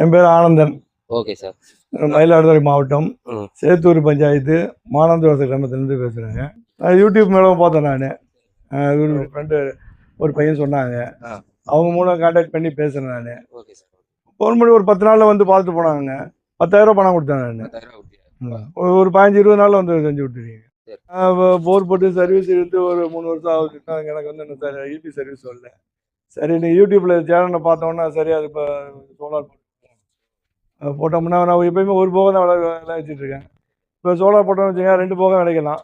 என் பேர் Anandan. Okay sir. Mayiladuthurai மாவட்டம் ம். சேத்தூர் பஞ்சாயத்து மானந்தவாசல் கிராமத்துலேருந்து பேசுகிறேங்க. யூடியூப் மூலம் பார்த்தேன் நான். ஒரு ஃப்ரெண்டு ஒரு பையன் சொன்னாங்க. அவங்க மூலம் கான்டாக்ட் பண்ணி பேசுகிறேன் நான். Okay sir. ஃபோன் பண்ணி ஒரு 10 நாளில் வந்து பார்த்துட்டு போனாங்க. 10,000 பணம் கொடுத்தேன் நான். 10,000 கொடுத்தீங்க. ஒரு 15-20 நாளில் வந்து செஞ்சு விட்டுருக்கீங்க. சரி. போர் போட்டு சர்வீஸ் எடுத்து ஒரு 3 வருஷம் ஆகுதுன்னா எனக்கு வந்து இன்னும் ஈபி சர்வீஸ் வரல. சரி, நீ யூடியூப்பில் சேனலை பார்த்தோன்னா சரி, அது இப்போ சோலார் போட்டோம்னா நான் எப்பயுமே ஒரு போகம் தான் விளைவிச்சிட்டு இருக்கேன். இப்போ சோலார் போட்டோம்னு வச்சுங்க 2 போகம் விளைக்கலாம்.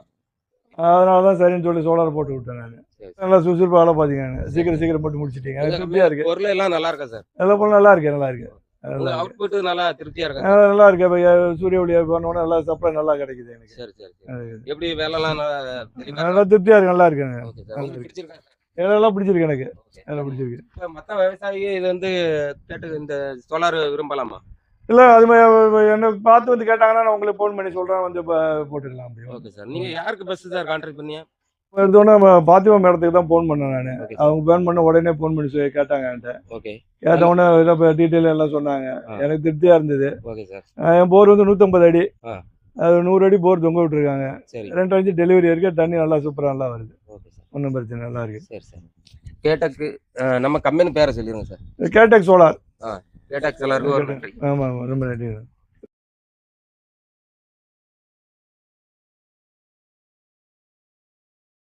அதனால தான் சரின்னு சொல்லி சோலார் போட்டு விட்டேன் நான். நல்லா சுறுசுறுப்பாக வேலை பார்த்தீங்க. சீக்கிரம் போட்டு முடிச்சிட்டீங்க. அது திருப்தியாக இருக்கு. பொருள் எல்லாம் நல்லா இருக்கா சார்? எல்லா பொருளும் நல்லா இருக்கு. அவுட்புட் நல்லா திருப்தியா இருக்கா? நல்லா இருக்கு. இப்போ சூரிய ஒளி பண்ணோன்னா நல்லா சப்ளை நல்லா கிடைக்குது எனக்கு. சரி. எப்படி வேலைலாம் நல்லா திருப்தியாக இருக்கு. நல்லா இருக்குங்க. Okay sir. உங்களுக்கு பிடிச்சிருக்கா? எல்லாம் பிடிச்சிருக்கு எனக்கு. எல்லாம் பிடிச்சிருக்கு. இப்போ மற்ற விவசாயி இது வந்து கேட்டு இந்த சோலார் விரும்பலாமா? இல்லை, அது என்ன பார்த்து வந்து கேட்டாங்கன்னா நான் உங்களுக்கு ஃபோன் பண்ணி சொல்கிறேன், வந்து போட்டுக்கலாம் அப்படி. Okay sir. நீங்கள் யாருக்கு பெஸ்ட்டு சார் கான்ட்ராக்ட் பண்ணீங்க? எடுத்தோடனே பாத்திமா மேடத்துக்கு தான் ஃபோன் பண்ணேன் நான். அவங்க ஃபோன் பண்ண உடனே ஃபோன் பண்ணி கேட்டாங்க என்கிட்ட. ஓகே. கேட்ட உடனே இதை டீட்டெயில் எல்லாம் சொன்னாங்க. எனக்கு திருப்தியாக இருந்தது. Okay sir. என் போர் வந்து 150 அடி. அது 100 அடி போர் தொங்க விட்டுருக்காங்க. சரி. 2 இன்ச்சு டெலிவரி இருக்குது. தண்ணி நல்லா சூப்பராக நல்லா வருது. Okay sir. ஒன்றும் பிரச்சனை நல்லா இருக்குது. சரி சார். கேடெக் நம்ம கம்பெனி பேரை சொல்லிடுங்க சார். கேடெக் சோலார். கேடெக் சோலாருக்கு ஒரு நன்றி. ஆமாம், ரொம்ப நன்றி.